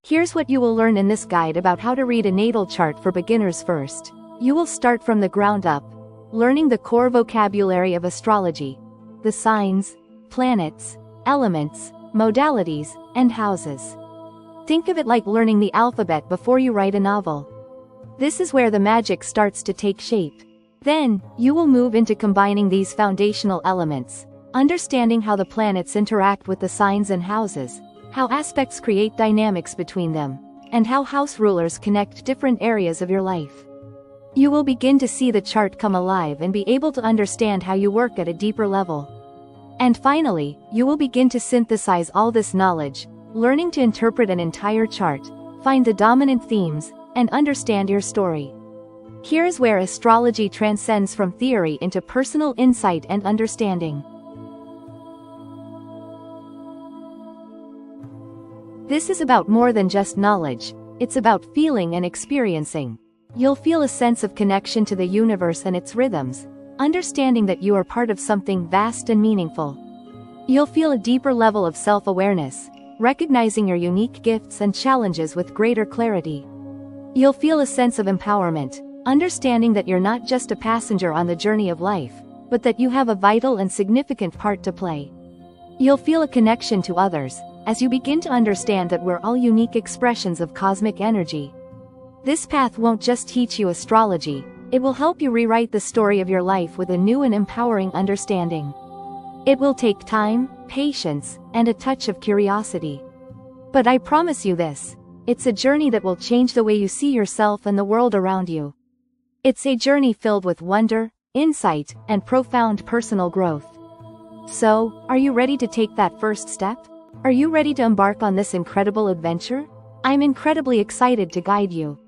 Here's what you will learn in this guide about how to read a natal chart for beginners. First, you will start from the ground up, learning the core vocabulary of astrology, the signs, planets, elements, modalities, and houses. Think of it like learning the alphabet before you write a novel. This is where the magic starts to take shape. Then, you will move into combining these foundational elements, understanding how the planets interact with the signs and houses, how aspects create dynamics between them, and how house rulers connect different areas of your life. You will begin to see the chart come alive and be able to understand how you work at a deeper level. And finally, you will begin to synthesize all this knowledge, learning to interpret an entire chart, find the dominant themes, and understand your story. Here's where astrology transcends from theory into personal insight and understanding. This is about more than just knowledge, it's about feeling and experiencing. You'll feel a sense of connection to the universe and its rhythms, understanding that you are part of something vast and meaningful. You'll feel a deeper level of self-awareness, recognizing your unique gifts and challenges with greater clarity. You'll feel a sense of empowerment, understanding that you're not just a passenger on the journey of life, but that you have a vital and significant part to play. You'll feel a connection to others, as you begin to understand that we're all unique expressions of cosmic energy. This path won't just teach you astrology, it will help you rewrite the story of your life with a new and empowering understanding. It will take time, patience, and a touch of curiosity. But I promise you this, it's a journey that will change the way you see yourself and the world around you. It's a journey filled with wonder, insight, and profound personal growth. So, are you ready to take that first step? Are you ready to embark on this incredible adventure? I'm incredibly excited to guide you.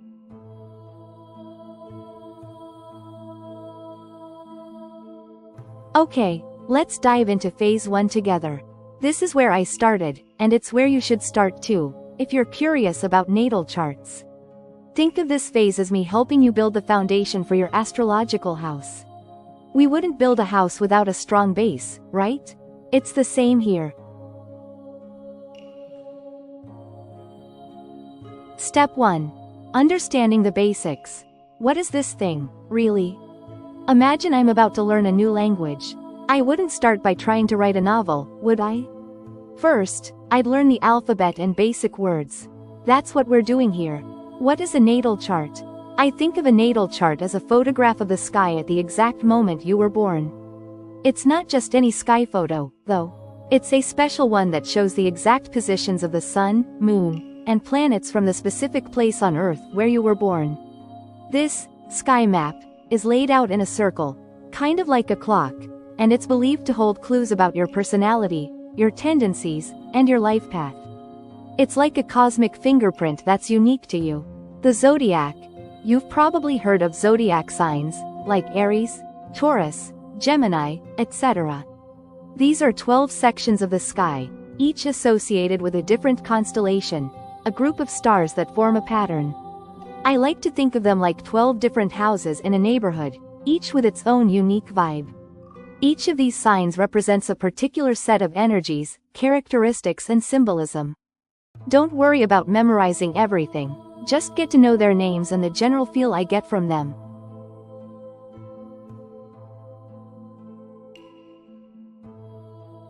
Okay, let's dive into phase 1 together. This is where I started, and it's where you should start too, if you're curious about natal charts. Think of this phase as me helping you build the foundation for your astrological house. We wouldn't build a house without a strong base, right? It's the same here. Step 1. Understanding the basics. What is this thing, really? Imagine I'm about to learn a new language. I wouldn't start by trying to write a novel, would I? First, I'd learn the alphabet and basic words. That's what we're doing here. What is a natal chart? I think of a natal chart as a photograph of the sky at the exact moment you were born. It's not just any sky photo, though. It's a special one that shows the exact positions of the sun, moon, and planets from the specific place on Earth where you were born. This sky map is laid out in a circle, kind of like a clock, and it's believed to hold clues about your personality, your tendencies, and your life path. It's like a cosmic fingerprint that's unique to you. The zodiac. You've probably heard of zodiac signs, like Aries, Taurus, Gemini, etc. These are 12 sections of the sky, each associated with a different constellation, a group of stars that form a pattern. I like to think of them like 12 different houses in a neighborhood, each with its own unique vibe. Each of these signs represents a particular set of energies, characteristics, and symbolism. Don't worry about memorizing everything, just get to know their names and the general feel I get from them.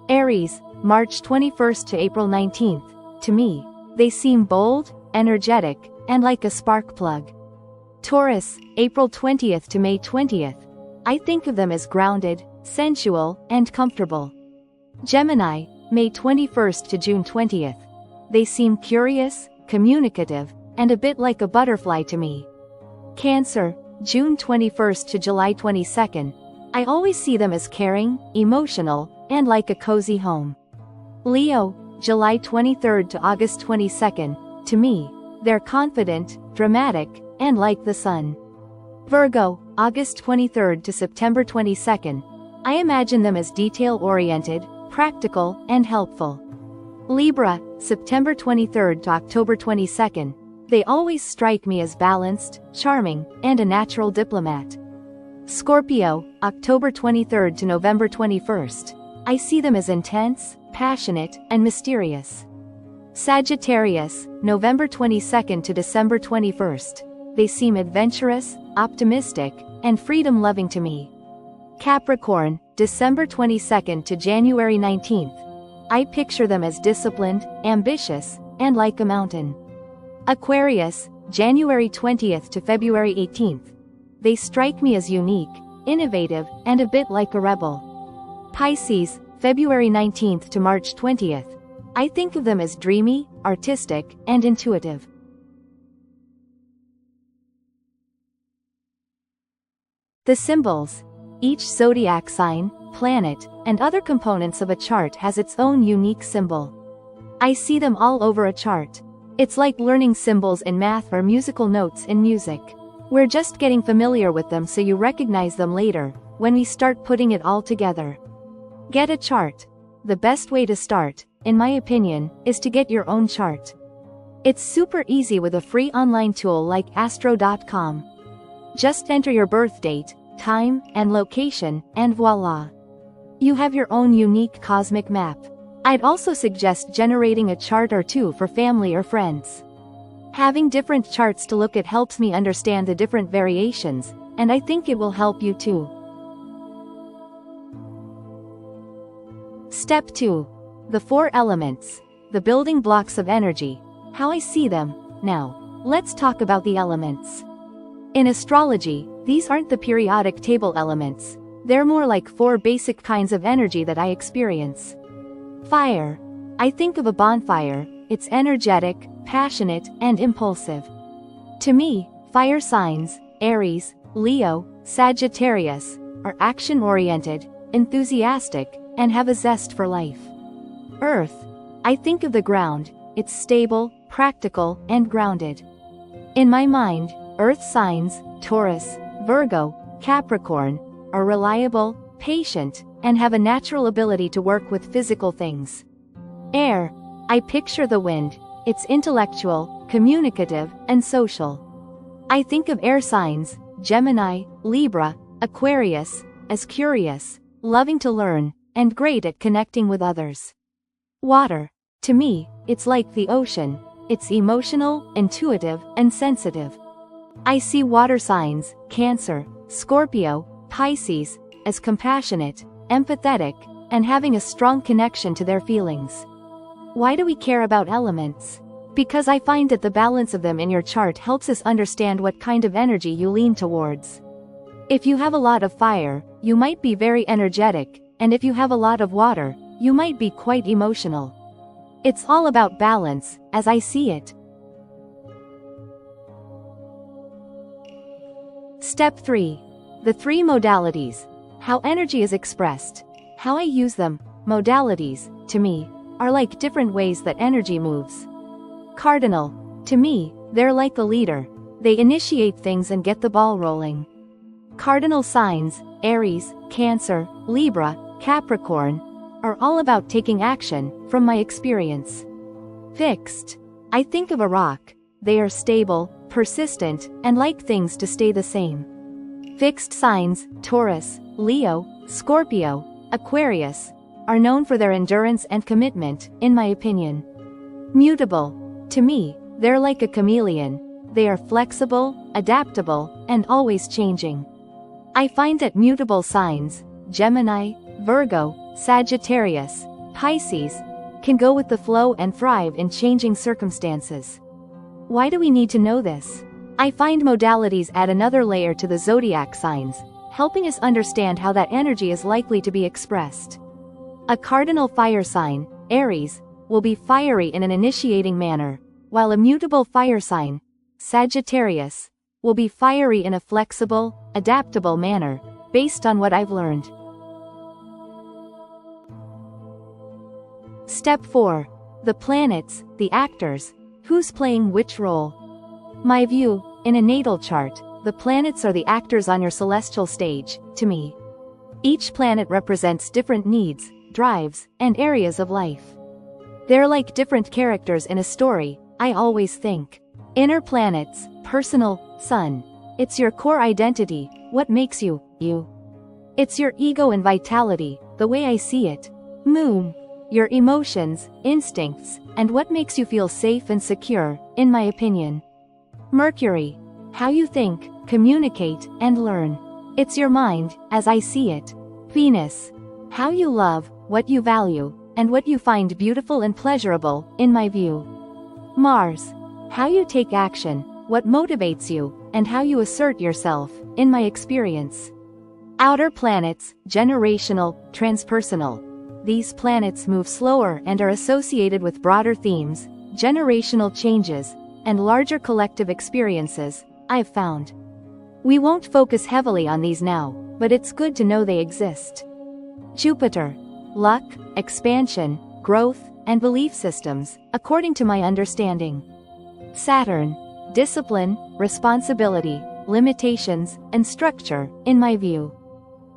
Aries, March 21st to April 19th. To me, they seem bold, energetic, and like a spark plug. Taurus, April 20th to May 20th. I think of them as grounded, sensual, and comfortable. Gemini, May 21st to June 20th. They seem curious, communicative, and a bit like a butterfly to me. Cancer, June 21st to July 22nd. I always see them as caring, emotional, and like a cozy home. Leo, July 23rd to August 22nd. To me, they're confident, dramatic, and like the sun. Virgo, August 23rd to September 22nd. I imagine them as detail-oriented, practical, and helpful. Libra, September 23rd to October 22nd. They always strike me as balanced, charming, and a natural diplomat. Scorpio, October 23rd to November 21st. I see them as intense, passionate, and mysterious. Sagittarius, November 22nd to December 21st. They seem adventurous, optimistic, and freedom-loving to me. Capricorn, December 22nd to January 19th. I picture them as disciplined, ambitious, and like a mountain. Aquarius, January 20th to February 18th. They strike me as unique, innovative, and a bit like a rebel. Pisces, February 19th to March 20th. I think of them as dreamy, artistic, and intuitive. The symbols. Each zodiac sign, planet, and other components of a chart has its own unique symbol. I see them all over a chart. It's like learning symbols in math or musical notes in music. We're just getting familiar with them so you recognize them later, when we start putting it all together. Get a chart. The best way to start, in my opinion, is to get your own chart. It's super easy with a free online tool like astro.com. Just enter your birth date, time, and location, and voila! You have your own unique cosmic map. I'd also suggest generating a chart or two for family or friends. Having different charts to look at helps me understand the different variations, and I think it will help you too. Step 2. The 4 elements. The building blocks of energy. How I see them. Now, let's talk about the elements. In astrology, these aren't the periodic table elements. They're more like 4 basic kinds of energy that I experience. Fire. I think of a bonfire. It's energetic, passionate, and impulsive. To me, fire signs, Aries, Leo, Sagittarius, are action-oriented, enthusiastic, and have a zest for life. Earth. I think of the ground. It's stable, practical, and grounded. In my mind, earth signs, Taurus, Virgo, Capricorn, are reliable, patient, and have a natural ability to work with physical things. Air. I picture the wind. It's intellectual, communicative, and social. I think of air signs, Gemini, Libra, Aquarius, as curious, loving to learn, and great at connecting with others. Water. To me, it's like the ocean. It's emotional, intuitive, and sensitive. I see water signs, Cancer, Scorpio, Pisces, as compassionate, empathetic, and having a strong connection to their feelings. Why do we care about elements? Because I find that the balance of them in your chart helps us understand what kind of energy you lean towards. If you have a lot of fire, you might be very energetic, and if you have a lot of water, you might be quite emotional. It's all about balance, as I see it. Step 3. The 3 modalities. How energy is expressed. How I use them. Modalities, to me, are like different ways that energy moves. Cardinal. To me, they're like a leader. They initiate things and get the ball rolling. Cardinal signs, Aries, Cancer, Libra, Capricorn, are all about taking action, from my experience. Fixed. I think of a rock. They are stable, persistent, and like things to stay the same. Fixed signs, Taurus, Leo, Scorpio, Aquarius, are known for their endurance and commitment, in my opinion. Mutable. To me, they're like a chameleon. They are flexible, adaptable, and always changing. I find that mutable signs, Gemini, Virgo, Sagittarius, Pisces, can go with the flow and thrive in changing circumstances. Why do we need to know this? I find modalities add another layer to the zodiac signs, helping us understand how that energy is likely to be expressed. A cardinal fire sign, Aries, will be fiery in an initiating manner, while a mutable fire sign, Sagittarius, will be fiery in a flexible, adaptable manner, based on what I've learned. Step 4. The planets, the actors, who's playing which role. My view, in a natal chart, the planets are the actors on your celestial stage, to me. Each planet represents different needs, drives, and areas of life. They're like different characters in a story, I always think. Inner planets, personal, Sun. It's your core identity, what makes you, you. It's your ego and vitality, the way I see it. Moon. your emotions, instincts, and what makes you feel safe and secure, in my opinion. Mercury, how you think, communicate, and learn. It's your mind, as I see it. Venus, how you love, what you value, and what you find beautiful and pleasurable, in my view. Mars, how you take action, what motivates you, and how you assert yourself, in my experience. Outer planets, generational, transpersonal. These planets move slower and are associated with broader themes, generational changes, and larger collective experiences, I've found. We won't focus heavily on these now, but it's good to know they exist. Jupiter, luck, expansion, growth, and belief systems, according to my understanding. Saturn, discipline, responsibility, limitations, and structure, in my view.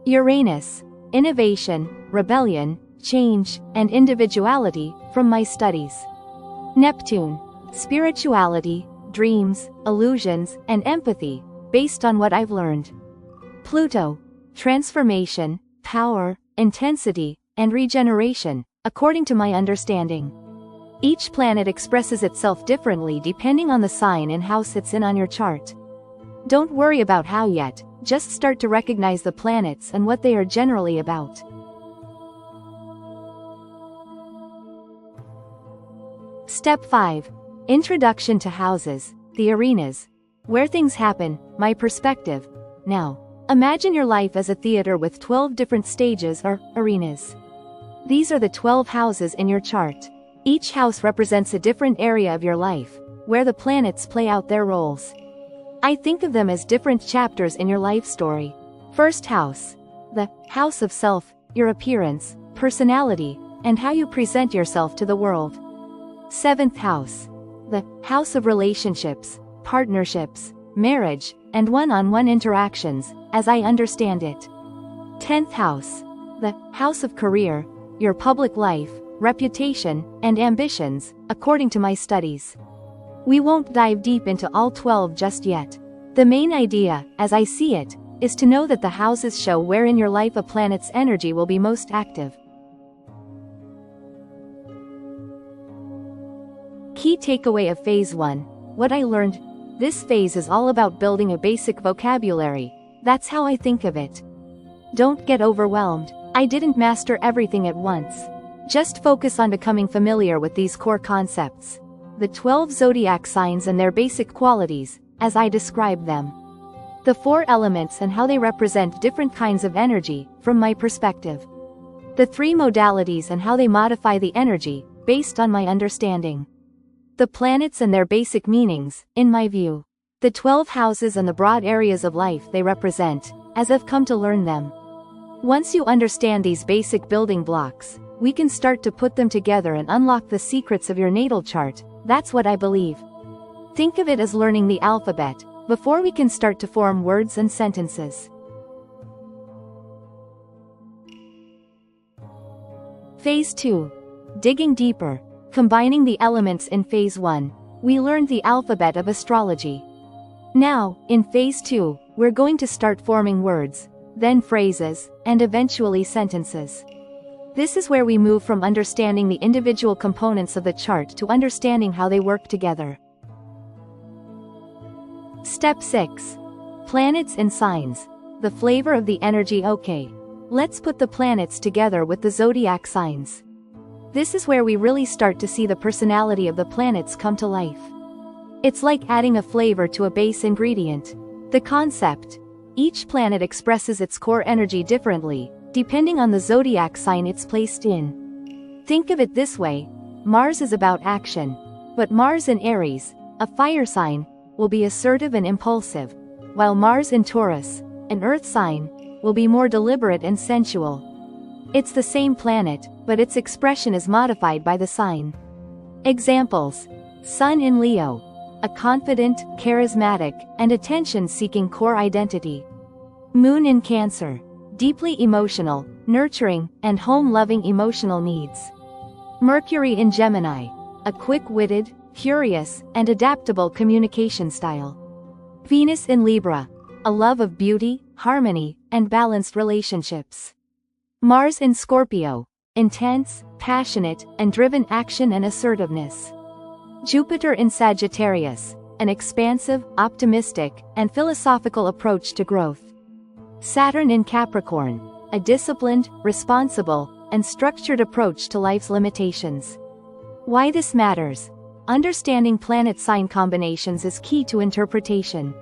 Uranus, innovation, rebellion, change, and individuality, from my studies. Neptune, spirituality, dreams, illusions, and empathy, based on what I've learned. Pluto, transformation, power, intensity, and regeneration, according to my understanding. Each planet expresses itself differently depending on the sign and house it's in on your chart. Don't worry about how yet, just start to recognize the planets and what they are generally about. Step 5. Introduction to houses, the arenas. Where things happen, my perspective. Now, imagine your life as a theater with 12 different stages or arenas. These are the 12 houses in your chart. Each house represents a different area of your life, where the planets play out their roles. I think of them as different chapters in your life story. First house, the house of self, your appearance, personality, and how you present yourself to the world. Seventh house, the house of relationships, partnerships, marriage, and one-on-one interactions, as I understand it. 10th house, the house of career, your public life, reputation, and ambitions, according to my studies. We won't dive deep into all 12 just yet. The main idea, as I see it, is to know that the houses show where in your life a planet's energy will be most active. Key takeaway of Phase 1. What I learned. This phase is all about building a basic vocabulary. That's how I think of it. Don't get overwhelmed. I didn't master everything at once. Just focus on becoming familiar with these core concepts. The 12 zodiac signs and their basic qualities, as I described them. The 4 elements and how they represent different kinds of energy, from my perspective. The 3 modalities and how they modify the energy, based on my understanding. The planets and their basic meanings, in my view. The 12 houses and the broad areas of life they represent, as I've come to learn them. Once you understand these basic building blocks, we can start to put them together and unlock the secrets of your natal chart. That's what I believe. Think of it as learning the alphabet, before we can start to form words and sentences. Phase 2. Digging deeper. Combining the elements in Phase 1, we learned the alphabet of astrology. Now, in Phase 2, we're going to start forming words, then phrases, and eventually sentences. This is where we move from understanding the individual components of the chart to understanding how they work together. Step 6. Planets and signs. The flavor of the energy. Okay. Let's put the planets together with the zodiac signs. This is where we really start to see the personality of the planets come to life. It's like adding a flavor to a base ingredient. The concept. Each planet expresses its core energy differently, depending on the zodiac sign it's placed in. Think of it this way. Mars is about action. But Mars in Aries, a fire sign, will be assertive and impulsive, while Mars in Taurus, an earth sign, will be more deliberate and sensual. It's the same planet, but its expression is modified by the sign. Examples. Sun in Leo, a confident, charismatic, and attention-seeking core identity. Moon in Cancer, deeply emotional, nurturing, and home-loving emotional needs. Mercury in Gemini, a quick-witted, curious, and adaptable communication style. Venus in Libra, a love of beauty, harmony, and balanced relationships. Mars in Scorpio, intense, passionate, and driven action and assertiveness. Jupiter in Sagittarius, an expansive, optimistic, and philosophical approach to growth. Saturn in Capricorn, a disciplined, responsible, and structured approach to life's limitations. Why this matters? Understanding planet sign combinations is key to interpretation.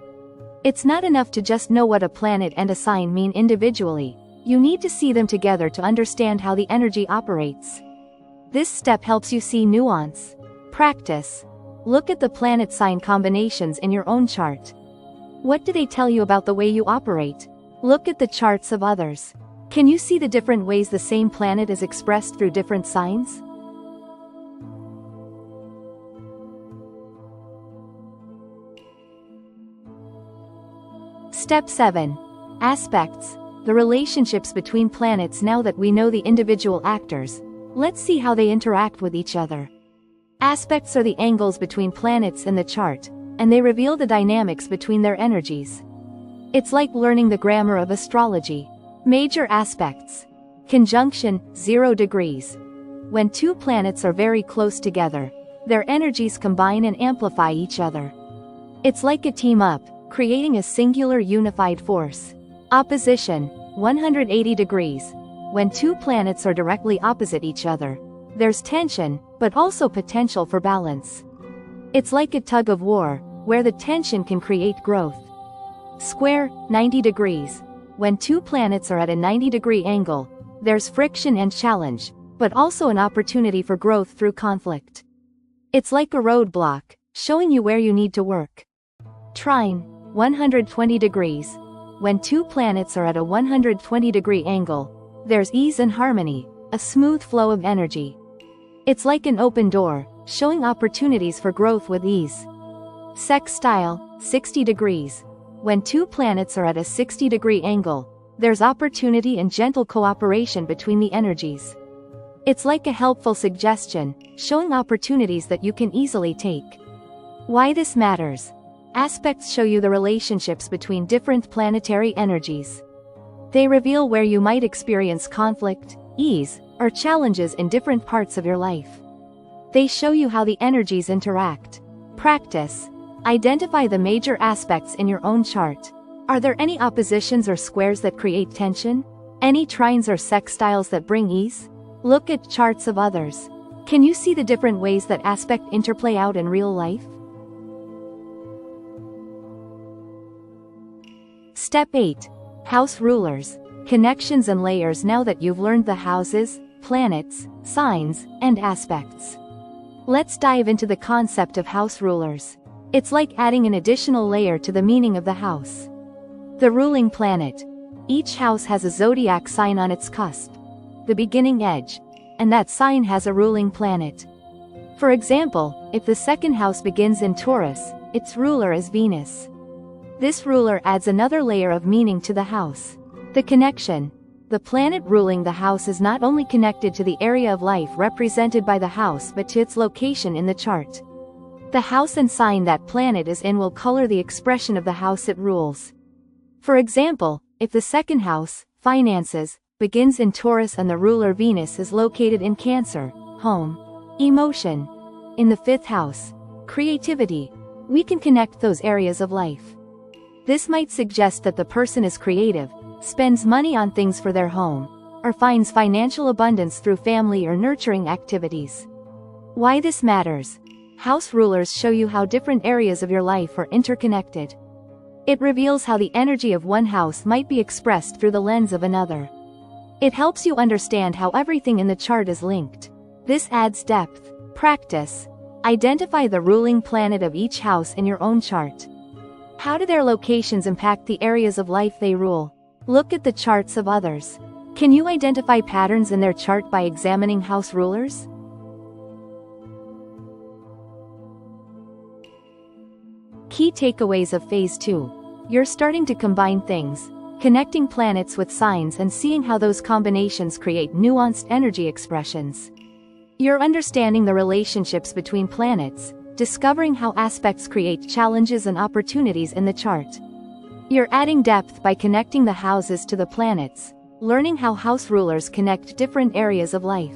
It's not enough to just know what a planet and a sign mean individually. You need to see them together to understand how the energy operates. This step helps you see nuance. Practice. Look at the planet sign combinations in your own chart. What do they tell you about the way you operate? Look at the charts of others. Can you see the different ways the same planet is expressed through different signs? Step 7. Aspects. The relationships between planets. Now that we know the individual actors, let's see how they interact with each other. Aspects are the angles between planets in the chart, and they reveal the dynamics between their energies. It's like learning the grammar of astrology. Major aspects. Conjunction, 0 degrees. When two planets are very close together, their energies combine and amplify each other. It's like a team-up, creating a singular unified force. Opposition, 180 degrees. When two planets are directly opposite each other, there's tension, but also potential for balance. It's like a tug of war, where the tension can create growth. Square, 90 degrees. When two planets are at a 90-degree angle, there's friction and challenge, but also an opportunity for growth through conflict. It's like a roadblock, showing you where you need to work. Trine, 120 degrees. When two planets are at a 120-degree angle, there's ease and harmony, a smooth flow of energy. It's like an open door, showing opportunities for growth with ease. Sextile, 60 degrees. When two planets are at a 60-degree angle, there's opportunity and gentle cooperation between the energies. It's like a helpful suggestion, showing opportunities that you can easily take. Why this matters? Aspects show you the relationships between different planetary energies. They reveal where you might experience conflict, ease, or challenges in different parts of your life. They show you how the energies interact. Practice. Identify the major aspects in your own chart. Are there any oppositions or squares that create tension? Any trines or sextiles that bring ease? Look at charts of others. Can you see the different ways that aspect interplay out in real life? Step 8. House rulers. Connections and layers. Now that you've learned the houses, planets, signs, and aspects, let's dive into the concept of house rulers. It's like adding an additional layer to the meaning of the house. The ruling planet. Each house has a zodiac sign on its cusp, the beginning edge, and that sign has a ruling planet. For example, if the second house begins in Taurus, its ruler is Venus. This ruler adds another layer of meaning to the house. The connection. The planet ruling the house is not only connected to the area of life represented by the house but to its location in the chart. The house and sign that planet is in will color the expression of the house it rules. For example, if the second house, finances, begins in Taurus and the ruler Venus is located in Cancer, home, emotion. In the fifth house, creativity, we can connect those areas of life. This might suggest that the person is creative, spends money on things for their home, or finds financial abundance through family or nurturing activities. Why this matters? House rulers show you how different areas of your life are interconnected. It reveals how the energy of one house might be expressed through the lens of another. It helps you understand how everything in the chart is linked. This adds depth. Practice. Identify the ruling planet of each house in your own chart. How do their locations impact the areas of life they rule? Look at the charts of others. Can you identify patterns in their chart by examining house rulers? Key takeaways of Phase 2. You're starting to combine things, connecting planets with signs and seeing how those combinations create nuanced energy expressions. You're understanding the relationships between planets, discovering how aspects create challenges and opportunities in the chart. You're adding depth by connecting the houses to the planets, learning how house rulers connect different areas of life.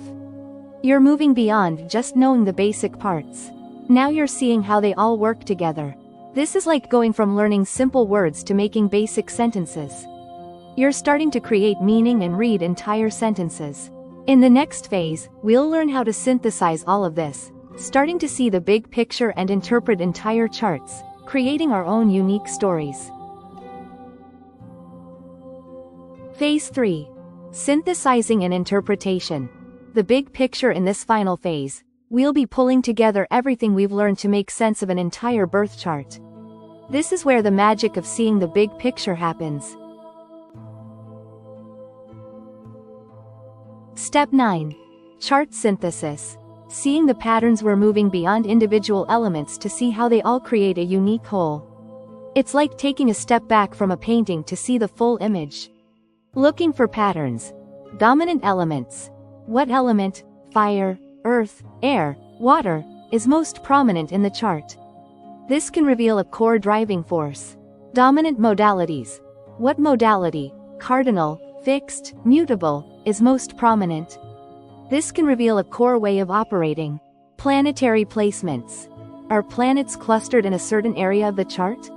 You're moving beyond just knowing the basic parts. Now you're seeing how they all work together. This is like going from learning simple words to making basic sentences. You're starting to create meaning and read entire sentences. In the next phase, we'll learn how to synthesize all of this, starting to see the big picture and interpret entire charts, creating our own unique stories. Phase 3. Synthesizing and interpretation. The big picture. In this final phase, we'll be pulling together everything we've learned to make sense of an entire birth chart. This is where the magic of seeing the big picture happens. Step 9. Chart synthesis. Seeing the patterns. We're moving beyond individual elements to see how they all create a unique whole. It's like taking a step back from a painting to see the full image. Looking for patterns. Dominant elements. What element, fire, earth, air, water, is most prominent in the chart? This can reveal a core driving force. Dominant modalities. What modality, cardinal, fixed, mutable, is most prominent? This can reveal a core way of operating. Planetary placements. Are planets clustered in a certain area of the chart?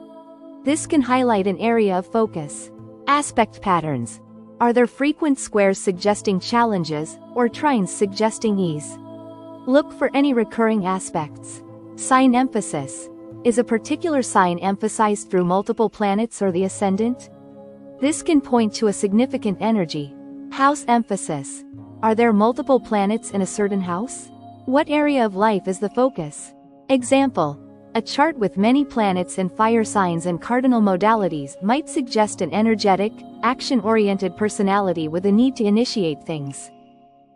This can highlight an area of focus. Aspect patterns. Are there frequent squares suggesting challenges, or trines suggesting ease? Look for any recurring aspects. Sign emphasis. Is a particular sign emphasized through multiple planets or the ascendant? This can point to a significant energy. House emphasis. Are there multiple planets in a certain house? What area of life is the focus? Example. A chart with many planets in fire signs and cardinal modalities might suggest an energetic, action-oriented personality with a need to initiate things.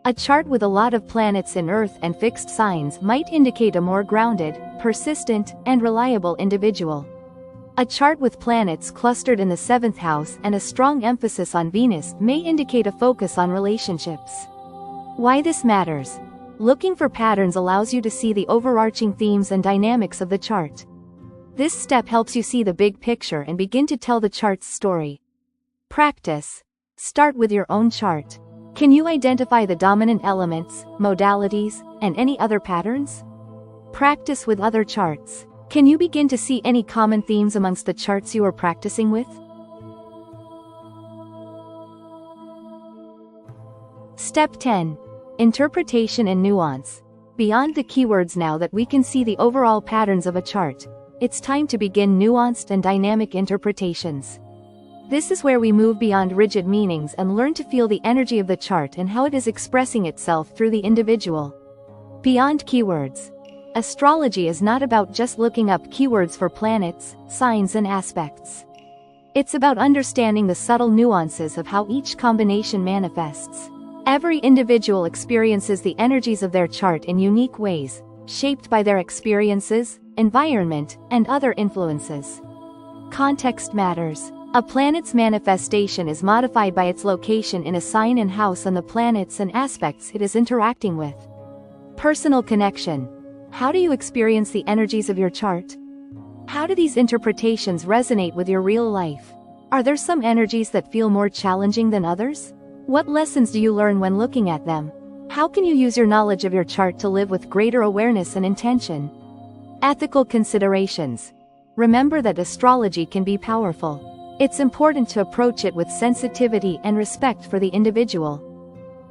A chart with a lot of planets in earth and fixed signs might indicate a more grounded, persistent, and reliable individual. A chart with planets clustered in the 7th house and a strong emphasis on Venus may indicate a focus on relationships. Why this matters? Looking for patterns allows you to see the overarching themes and dynamics of the chart. This step helps you see the big picture and begin to tell the chart's story. Practice. Start with your own chart. Can you identify the dominant elements, modalities, and any other patterns? Practice with other charts. Can you begin to see any common themes amongst the charts you are practicing with? Step 10. Interpretation and nuance. Beyond the keywords. Now that we can see the overall patterns of a chart, it's time to begin nuanced and dynamic interpretations. This is where we move beyond rigid meanings and learn to feel the energy of the chart and how it is expressing itself through the individual. Beyond keywords. Astrology is not about just looking up keywords for planets, signs, and aspects. It's about understanding the subtle nuances of how each combination manifests. Every individual experiences the energies of their chart in unique ways, shaped by their experiences, environment, and other influences. Context matters. A planet's manifestation is modified by its location in a sign and house and the planets and aspects it is interacting with. Personal connection. How do you experience the energies of your chart? How do these interpretations resonate with your real life? Are there some energies that feel more challenging than others? What lessons do you learn when looking at them? How can you use your knowledge of your chart to live with greater awareness and intention? Ethical considerations. Remember that astrology can be powerful. It's important to approach it with sensitivity and respect for the individual.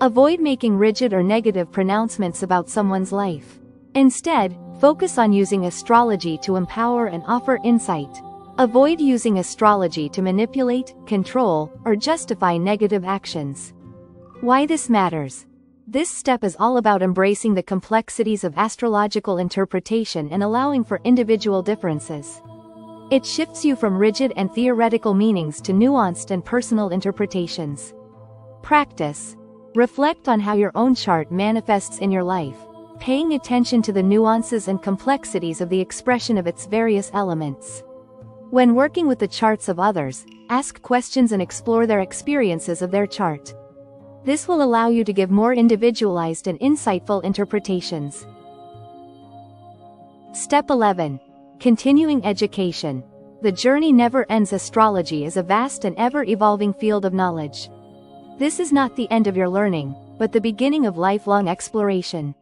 Avoid making rigid or negative pronouncements about someone's life. Instead, focus on using astrology to empower and offer insight. Avoid using astrology to manipulate, control, or justify negative actions. Why this matters? This step is all about embracing the complexities of astrological interpretation and allowing for individual differences. It shifts you from rigid and theoretical meanings to nuanced and personal interpretations. Practice. Reflect on how your own chart manifests in your life, paying attention to the nuances and complexities of the expression of its various elements. When working with the charts of others, ask questions and explore their experiences of their chart. This will allow you to give more individualized and insightful interpretations. Step 11. Continuing education. The journey never ends. Astrology is a vast and ever-evolving field of knowledge. This is not the end of your learning, but the beginning of lifelong exploration.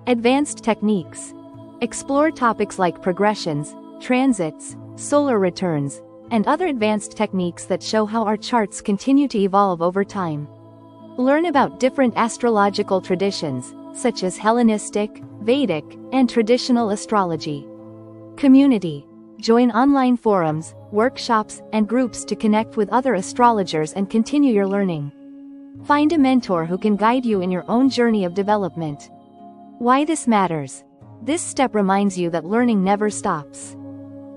Advanced techniques. Explore topics like progressions, transits, solar returns, and other advanced techniques that show how our charts continue to evolve over time. Learn about different astrological traditions, such as Hellenistic, Vedic, and traditional astrology. Community. Join online forums, workshops, and groups to connect with other astrologers and continue your learning. Find a mentor who can guide you in your own journey of development. Why this matters? This step reminds you that learning never stops.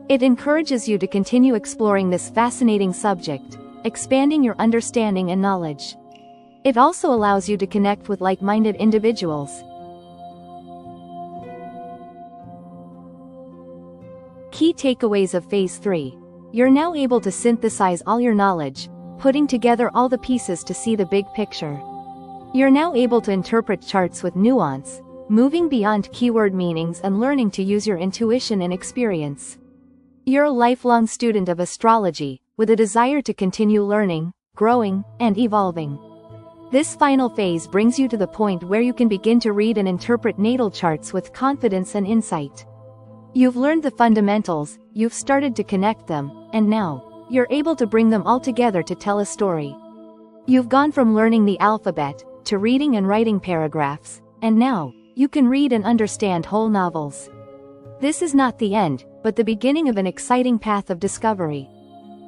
It encourages you to continue exploring this fascinating subject, expanding your understanding and knowledge. It also allows you to connect with like-minded individuals. Key takeaways of Phase 3. You're now able to synthesize all your knowledge, putting together all the pieces to see the big picture. You're now able to interpret charts with nuance, moving beyond keyword meanings and learning to use your intuition and experience. You're a lifelong student of astrology, with a desire to continue learning, growing, and evolving. This final phase brings you to the point where you can begin to read and interpret natal charts with confidence and insight. You've learned the fundamentals, you've started to connect them, and now, you're able to bring them all together to tell a story. You've gone from learning the alphabet, to reading and writing paragraphs, and now, you can read and understand whole novels. This is not the end, but the beginning of an exciting path of discovery.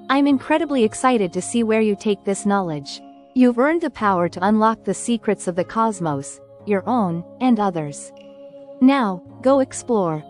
I'm incredibly excited to see where you take this knowledge. You've earned the power to unlock the secrets of the cosmos, your own, and others. Now, go explore.